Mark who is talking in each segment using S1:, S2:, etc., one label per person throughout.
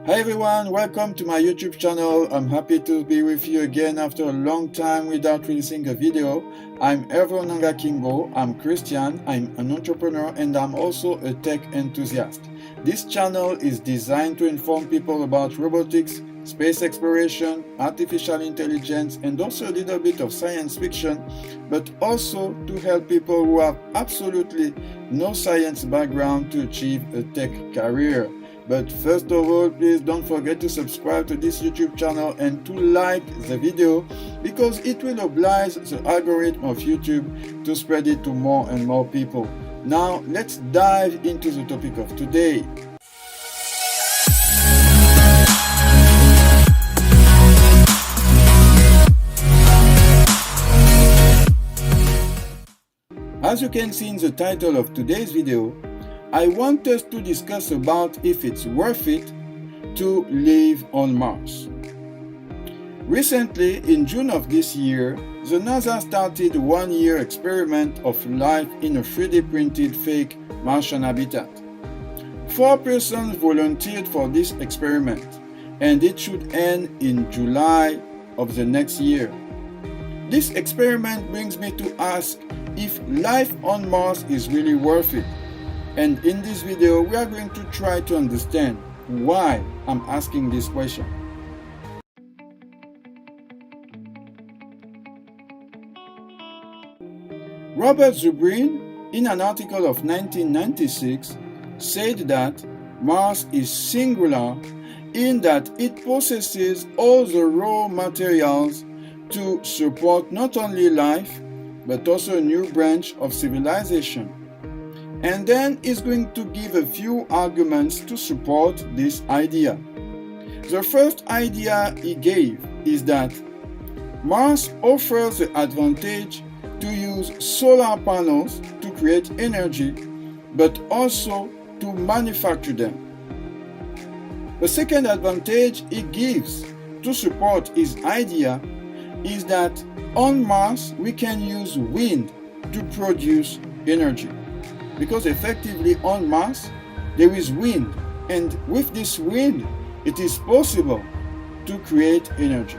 S1: Hi everyone, welcome to my YouTube channel. I'm happy to be with you again after a long time without releasing a video. I'm Hervé Onanga Kimbo, I'm Christian, I'm an entrepreneur and I'm also a tech enthusiast. This channel is designed to inform people about robotics, space exploration, artificial intelligence and also a little bit of science fiction, but also to help people who have absolutely no science background to achieve a tech career. But first of all, please don't forget to subscribe to this YouTube channel and to like the video because it will oblige the algorithm of YouTube to spread it to more and more people. Now, let's dive into the topic of today. As you can see in the title of today's video, I want us to discuss about if it's worth it to live on Mars. Recently, in June of this year, the NASA started a one-year experiment of life in a 3D printed fake Martian habitat. 4 persons volunteered for this experiment, and it should end in July of the next year. This experiment brings me to ask if life on Mars is really worth it. And in this video, we are going to try to understand why I'm asking this question. Robert Zubrin, in an article of 1996, said that Mars is singular in that it possesses all the raw materials to support not only life, but also a new branch of civilization. And then he's going to give a few arguments to support this idea. The first idea he gave is that Mars offers the advantage to use solar panels to create energy, but also to manufacture them. The second advantage he gives to support his idea is that on Mars we can use wind to produce energy. Because effectively on Mars there is wind, and with this wind it is possible to create energy.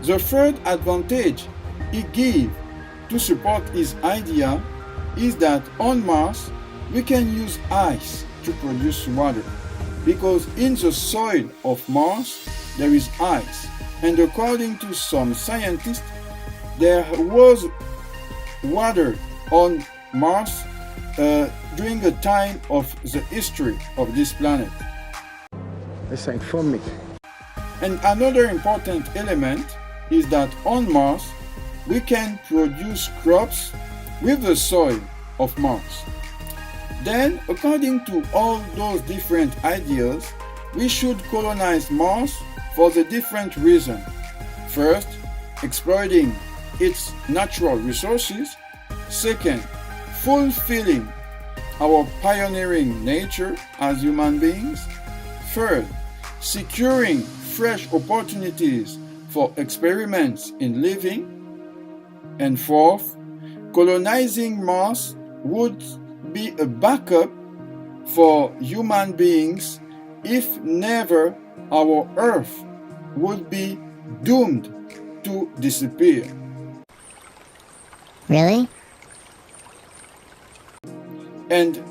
S1: The third advantage he gives to support his idea is that on Mars we can use ice to produce water, because in the soil of Mars there is ice, and according to some scientists there was water on Mars during the time of the history of this planet.
S2: This ain't for me.
S1: And another important element is that on Mars we can produce crops with the soil of Mars. Then, according to all those different ideas, we should colonize Mars for the different reasons. First, exploiting its natural resources. Second, fulfilling our pioneering nature as human beings. Third, securing fresh opportunities for experiments in living. And fourth, colonizing Mars would be a backup for human beings if never our Earth would be doomed to disappear.
S3: Really?
S1: And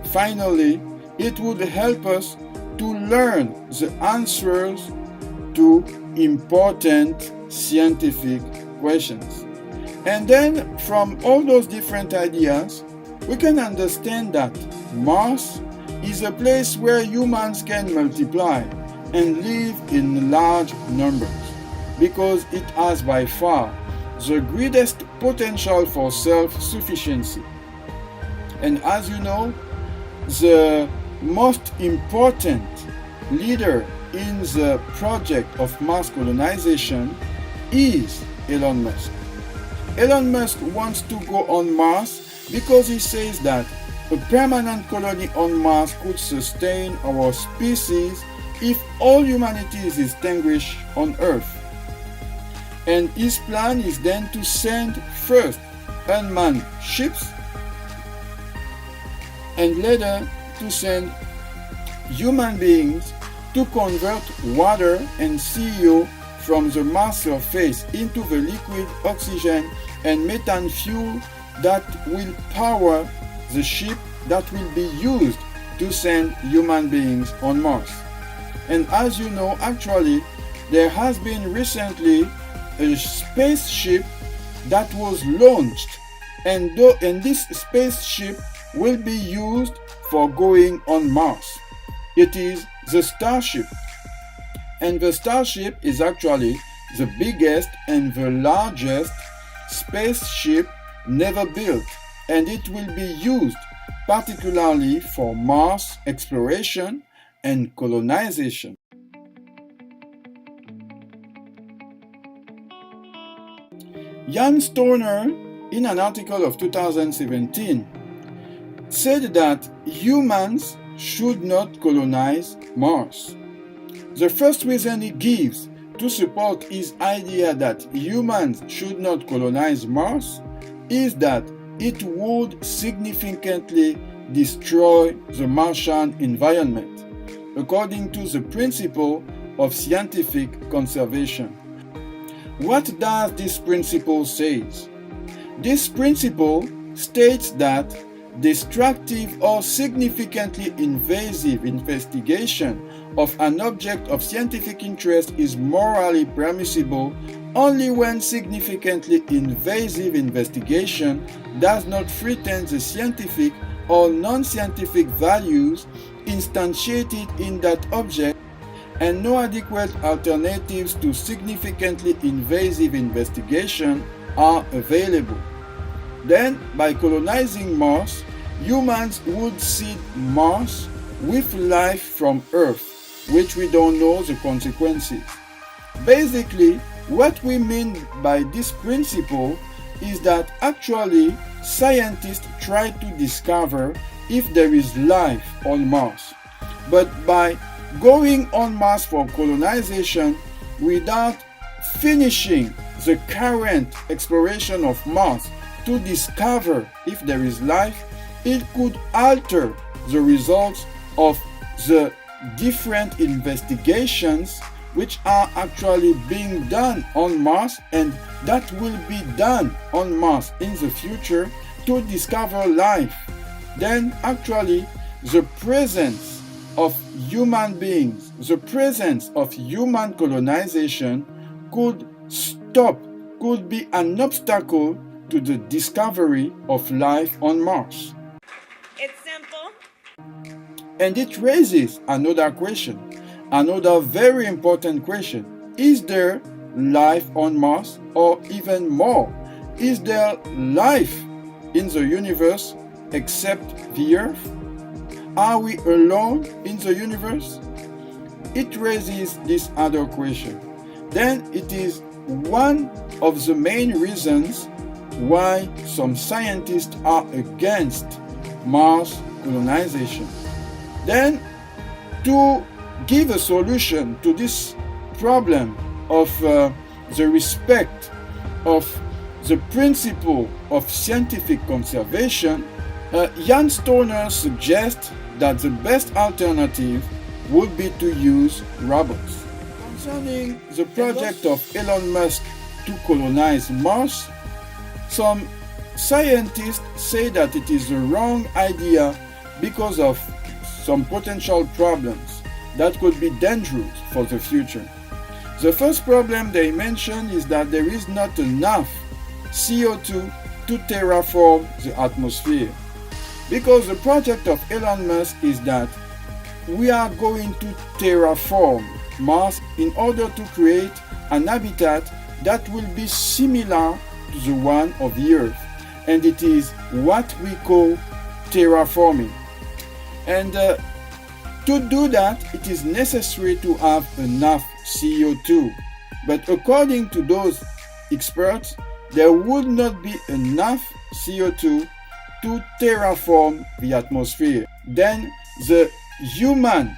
S1: finally, it would help us to learn the answers to important scientific questions. And then from all those different ideas, we can understand that Mars is a place where humans can multiply and live in large numbers, because it has by far the greatest potential for self-sufficiency. And as you know, the most important leader in the project of Mars colonization is Elon Musk. Elon Musk wants to go on Mars because he says that a permanent colony on Mars could sustain our species if all humanity is extinguished on Earth. And his plan is then to send first unmanned ships and later to send human beings to convert water and CO from the Mars surface into the liquid oxygen and methane fuel that will power the ship that will be used to send human beings on Mars. And as you know, actually, there has been recently a spaceship that was launched, and this spaceship will be used for going on Mars. It is the Starship. And the Starship is actually the biggest and the largest spaceship never built, and it will be used particularly for Mars exploration and colonization. Jan Stoner, in an article of 2017, said that humans should not colonize Mars. The first reason he gives to support his idea that humans should not colonize Mars is that it would significantly destroy the Martian environment, according to the principle of scientific conservation. What does this principle say? This principle states that destructive or significantly invasive investigation of an object of scientific interest is morally permissible only when significantly invasive investigation does not threaten the scientific or non-scientific values instantiated in that object, and no adequate alternatives to significantly invasive investigation are available. Then, by colonizing Mars, humans would seed Mars with life from Earth, which we don't know the consequences. Basically, what we mean by this principle is that actually scientists try to discover if there is life on Mars. But by going on Mars for colonization without finishing the current exploration of Mars to discover if there is life, it could alter the results of the different investigations which are actually being done on Mars and that will be done on Mars in the future to discover life. Then actually the presence of human beings, the presence of human colonization could be an obstacle to the discovery of life on Mars.
S3: It's simple.
S1: And it raises another question, another very important question. Is there life on Mars? Or even more, is there life in the universe except the Earth? Are we alone in the universe? It raises this other question. Then it is one of the main reasons why some scientists are against Mars colonization. Then, to give a solution to this problem of the respect of the principle of scientific conservation, Jan Stoner suggests that the best alternative would be to use robots. Concerning the project of Elon Musk to colonize Mars, some scientists say that it is the wrong idea because of some potential problems that could be dangerous for the future. The first problem they mention is that there is not enough CO2 to terraform the atmosphere. Because the project of Elon Musk is that we are going to terraform Mars in order to create an habitat that will be similar to the one of the Earth. And it is what we call terraforming. And to do that, it is necessary to have enough CO2. But according to those experts, there would not be enough CO2 to terraform the atmosphere. Then the human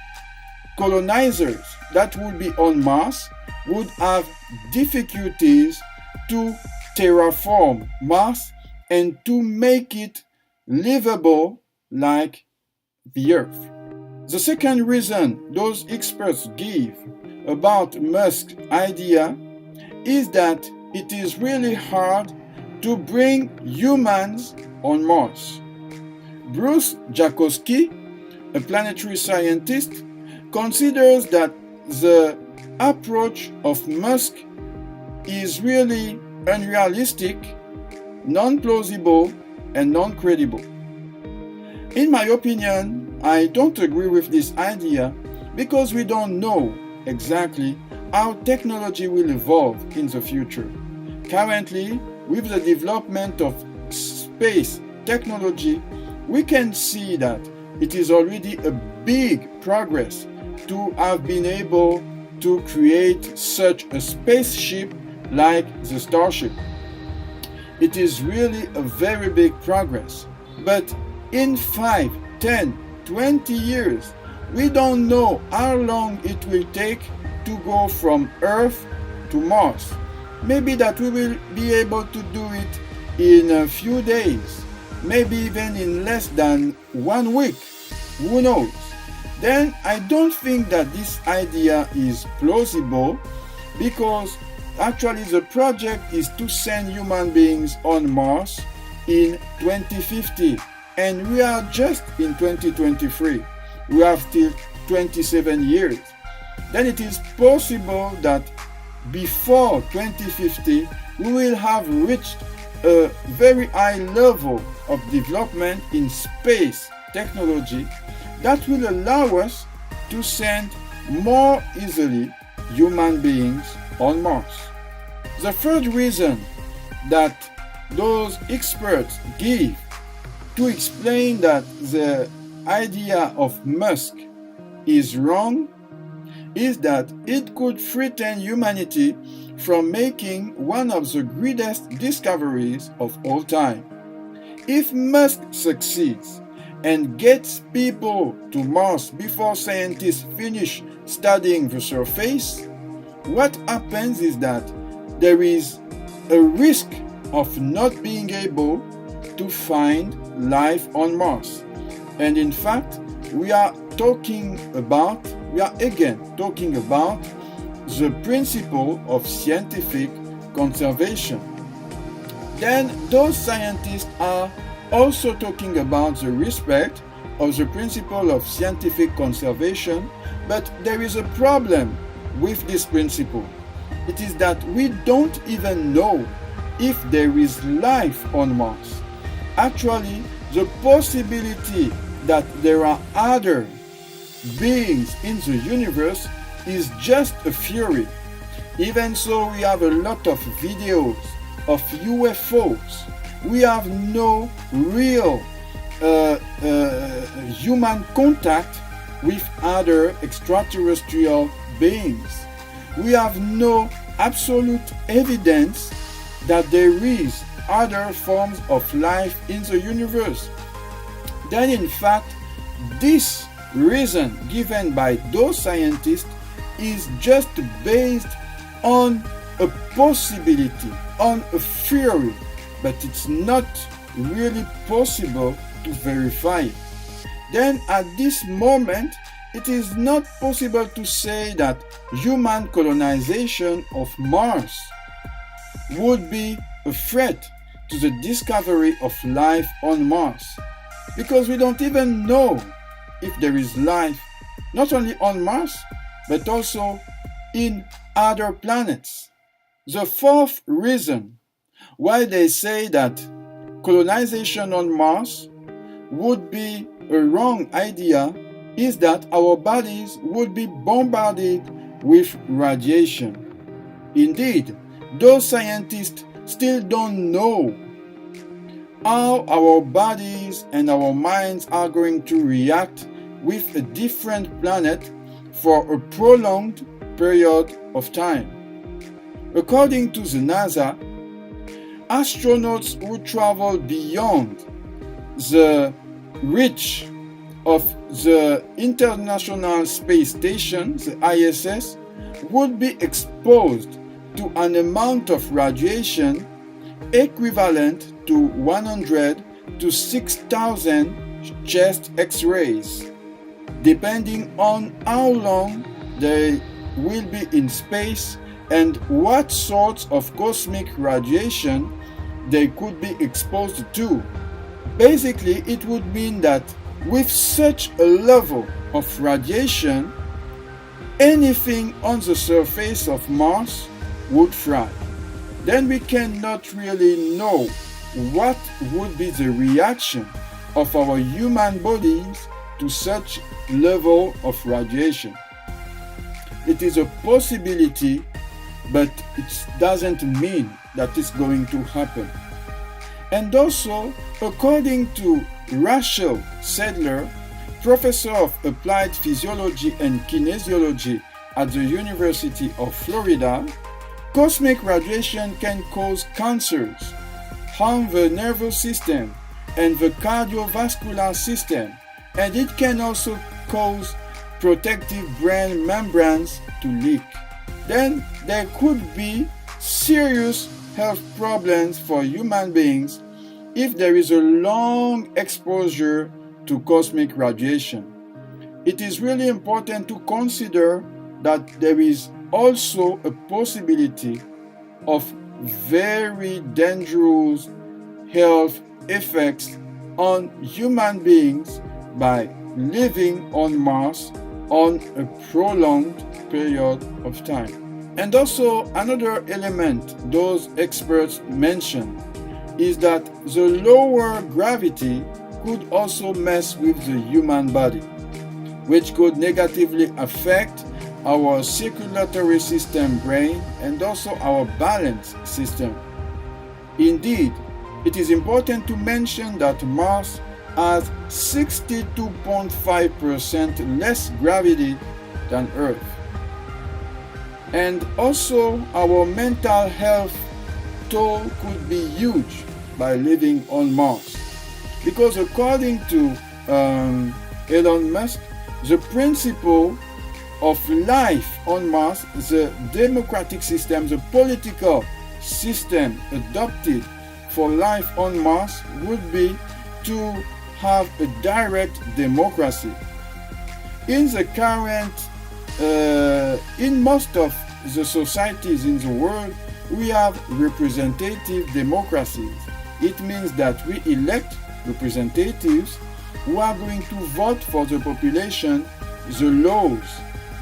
S1: colonizers that would be on Mars would have difficulties to terraform Mars and to make it livable like the Earth. The second reason those experts give about Musk's idea is that it is really hard to bring humans on Mars. Bruce Jakosky, a planetary scientist, considers that the approach of Musk is really unrealistic, non-plausible, and non-credible. In my opinion, I don't agree with this idea because we don't know exactly how technology will evolve in the future. Currently, with the development of space technology, we can see that it is already a big progress to have been able to create such a spaceship like the Starship. It is really a very big progress. But in 5, 10, 20 years, we don't know how long it will take to go from Earth to Mars. Maybe that we will be able to do it in a few days, maybe even in less than 1 week. Who knows? Then I don't think that this idea is plausible because actually the project is to send human beings on Mars in 2050 and we are just in 2023. We have still 27 years. Then it is possible that before 2050 we will have reached a very high level of development in space technology that will allow us to send more easily human beings on Mars. The third reason that those experts give to explain that the idea of Musk is wrong is that it could threaten humanity from making one of the greatest discoveries of all time. If Musk succeeds and gets people to Mars before scientists finish studying the surface, what happens is that there is a risk of not being able to find life on Mars. And in fact, we are again talking about the principle of scientific conservation. Then those scientists are also talking about the respect of the principle of scientific conservation, but there is a problem with this principle. It is that we don't even know if there is life on Mars. Actually, the possibility that there are other beings in the universe is just a theory. Even so, we have a lot of videos of UFOs. We have no real human contact with other extraterrestrial beings. We have no absolute evidence that there is other forms of life in the universe. Then in fact, this reason given by those scientists is just based on a possibility, on a theory, but it's not really possible to verify it. Then at this moment, it is not possible to say that human colonization of Mars would be a threat to the discovery of life on Mars, because we don't even know if there is life not only on Mars but also in other planets. The fourth reason why they say that colonization on Mars would be a wrong idea is that our bodies would be bombarded with radiation. Indeed, those scientists still don't know how our bodies and our minds are going to react with a different planet for a prolonged period of time. According to the NASA, astronauts who travel beyond the reach of the International Space Station, the ISS, would be exposed to an amount of radiation equivalent to 100 to 6,000 chest X-rays, depending on how long they will be in space and what sorts of cosmic radiation they could be exposed to. Basically, it would mean that with such a level of radiation, anything on the surface of Mars would fry. Then we cannot really know what would be the reaction of our human bodies to such level of radiation. It is a possibility, but it doesn't mean that it's going to happen. And also, according to Rachel Sedler, professor of applied physiology and kinesiology at the University of Florida, cosmic radiation can cause cancers, harm the nervous system and the cardiovascular system, and it can also cause protective brain membranes to leak. Then there could be serious health problems for human beings if there is a long exposure to cosmic radiation. It is really important to consider that there is also a possibility of very dangerous health effects on human beings by living on Mars on a prolonged period of time. And also another element those experts mention is that the lower gravity could also mess with the human body, which could negatively affect our circulatory system brain and also our balance system. Indeed, it is important to mention that Mars has 62.5% less gravity than Earth. And also our mental health toll could be huge by living on Mars. Because according to Elon Musk, the principle of life on Mars, the democratic system, the political system adopted for life on Mars would be to have a direct democracy. In the current, in most of the societies in the world, we have representative democracies. It means that we elect representatives who are going to vote for the population the laws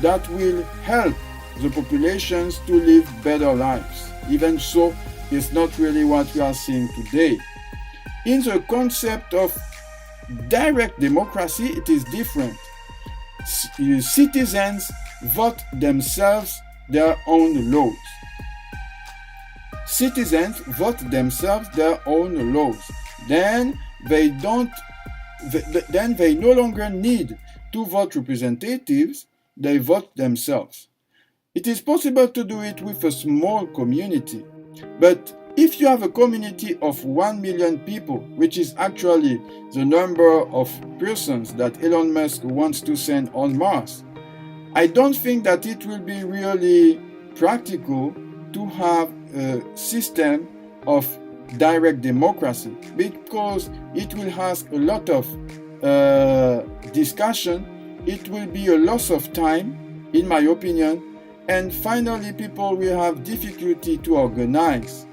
S1: that will help the populations to live better lives. Even so, it's not really what we are seeing today. In the concept of direct democracy, it is different. Citizens vote themselves their own laws. Citizens vote themselves their own laws. Then they no longer need to vote representatives, they vote themselves. It is possible to do it with a small community, but if you have a community of 1 million people, which is actually the number of persons that Elon Musk wants to send on Mars, I don't think that it will be really practical to have a system of direct democracy, because it will ask a lot of discussion. It will be a loss of time, in my opinion, and finally people will have difficulty to organize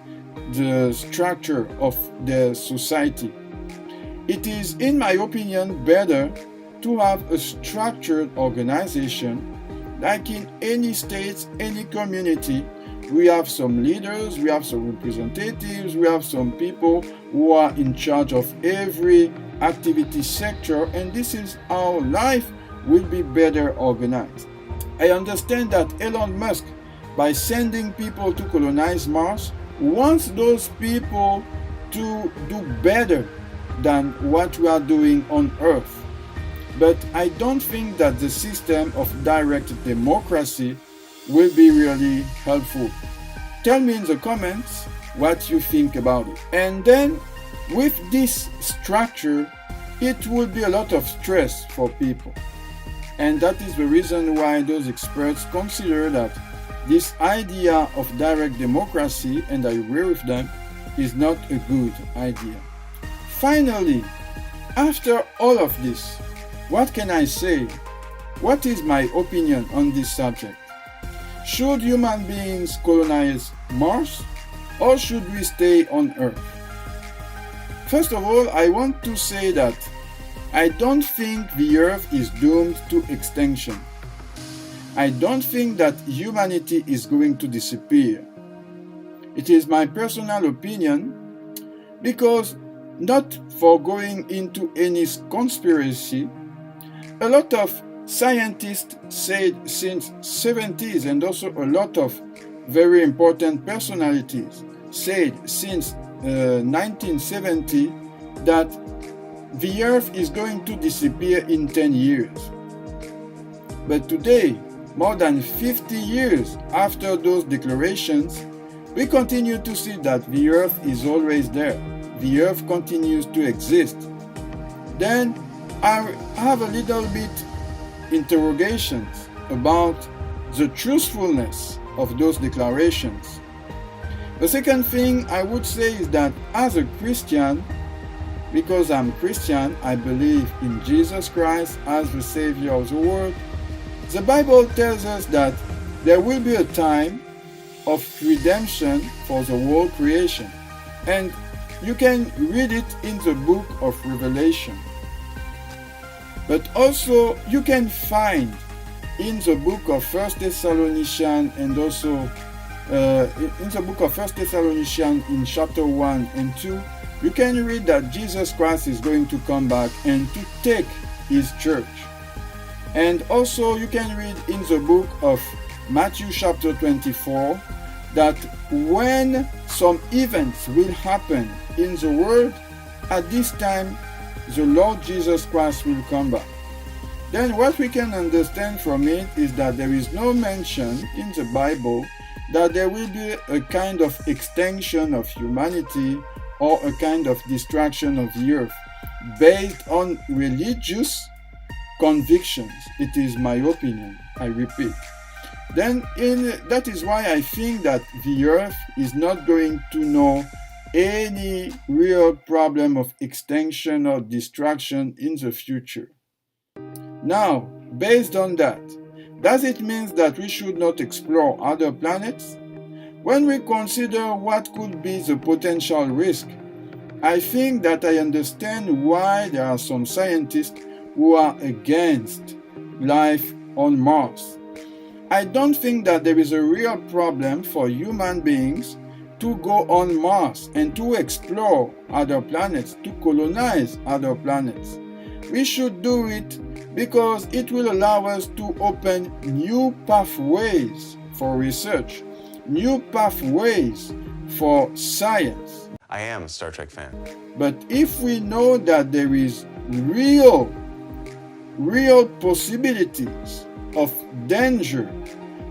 S1: the structure of the society. It is, in my opinion, better to have a structured organization, like in any state, any community. We have some leaders, we have some representatives, we have some people who are in charge of every activity sector, and this is how life will be better organized. I understand that Elon Musk, by sending people to colonize Mars, wants those people to do better than what we are doing on Earth. But I don't think that the system of direct democracy will be really helpful. Tell me in the comments what you think about it. And then with this structure, it will be a lot of stress for people. And that is the reason why those experts consider that this idea of direct democracy, and I agree with them, is not a good idea. Finally, After all of this, what can I say? What is my opinion on this subject? Should human beings colonize Mars, or should we stay on Earth? First of all, I want to say that I don't think the Earth is doomed to extinction. I don't think that humanity is going to disappear. It is my personal opinion, because not for going into any conspiracy, a lot of scientists said since 70s, and also a lot of very important personalities said since 1970 that the Earth is going to disappear in 10 years. But today, more than 50 years after those declarations, we continue to see that the Earth is always there. The Earth continues to exist. Then I have a little bit interrogations about the truthfulness of those declarations. The second thing I would say is that as a Christian, because I'm Christian, I believe in Jesus Christ as the Savior of the world. The Bible tells us that there will be a time of redemption for the whole creation. And you can read it in the book of Revelation. But also you can find in the book of 1 Thessalonians and also in the book of 1 Thessalonians in chapter 1 and 2, you can read that Jesus Christ is going to come back and to take his church. And also you can read in the book of Matthew chapter 24 that when some events will happen in the world, at this time the Lord Jesus Christ will come back. Then what we can understand from it is that there is no mention in the Bible that there will be a kind of extinction of humanity or a kind of destruction of the earth based on religious convictions. It is my opinion, I repeat. Then that is why I think that the earth is not going to know any real problem of extinction or destruction in the future. Now, based on that, does it mean that we should not explore other planets? When we consider what could be the potential risk, I think that I understand why there are some scientists who are against life on Mars. I don't think that there is a real problem for human beings to go on Mars and to explore other planets, to colonize other planets. We should do it because it will allow us to open new pathways for research, new pathways for science.
S4: I am a Star Trek fan.
S1: But if we know that there is real possibilities of danger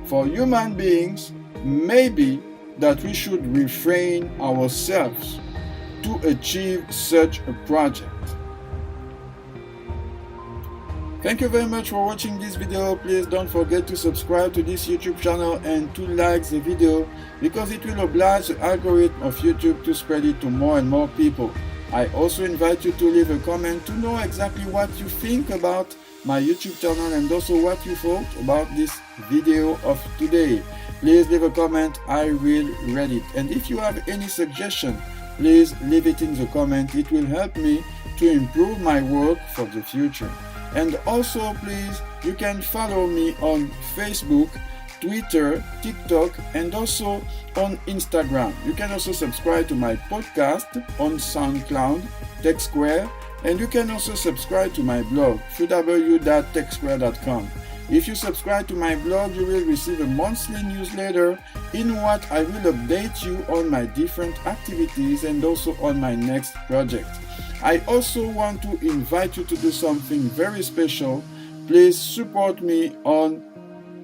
S1: for human beings, maybe that we should refrain ourselves to achieve such a project. Thank you very much for watching this video. Please don't forget to subscribe to this YouTube channel and to like the video, because it will oblige the algorithm of YouTube to spread it to more and more people. I also invite you to leave a comment to know exactly what you think about my YouTube channel and also what you thought about this video of today. Please leave a comment, I will read it. And if you have any suggestion, please leave it in the comment. It will help me to improve my work for the future. And also, please, you can follow me on Facebook, Twitter, TikTok, and also on Instagram. You can also subscribe to my podcast on SoundCloud, TechSquare, and you can also subscribe to my blog, www.techsquare.com. If you subscribe to my blog, you will receive a monthly newsletter in what I will update you on my different activities and also on my next project. I also want to invite you to do something very special. Please support me on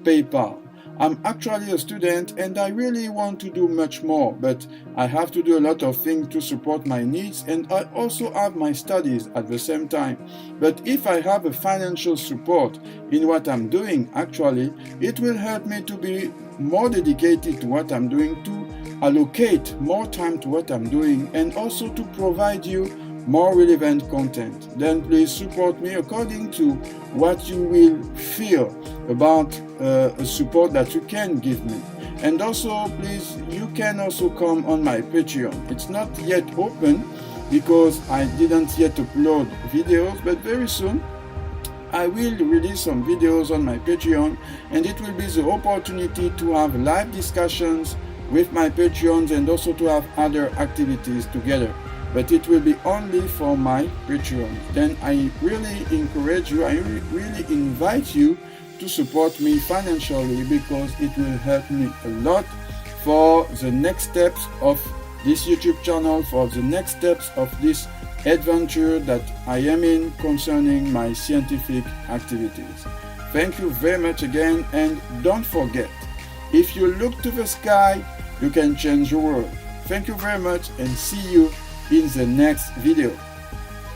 S1: PayPal. I'm actually a student and I really want to do much more, but I have to do a lot of things to support my needs, and I also have my studies at the same time. But if I have a financial support in what I'm doing, actually, it will help me to be more dedicated to what I'm doing, to allocate more time to what I'm doing, and also to provide you more relevant content, then please support me according to what you will feel about a support that you can give me. And also, please, you can also come on my Patreon. It's not yet open because I didn't yet upload videos, but very soon I will release some videos on my Patreon, and it will be the opportunity to have live discussions with my Patreons and also to have other activities together. But it will be only for my Patreon. Then I really encourage you, I really invite you to support me financially, because it will help me a lot for the next steps of this YouTube channel, for the next steps of this adventure that I am in concerning my scientific activities. Thank you very much again, and don't forget, if you look to the sky, you can change your world. Thank you very much, and see you in the next video.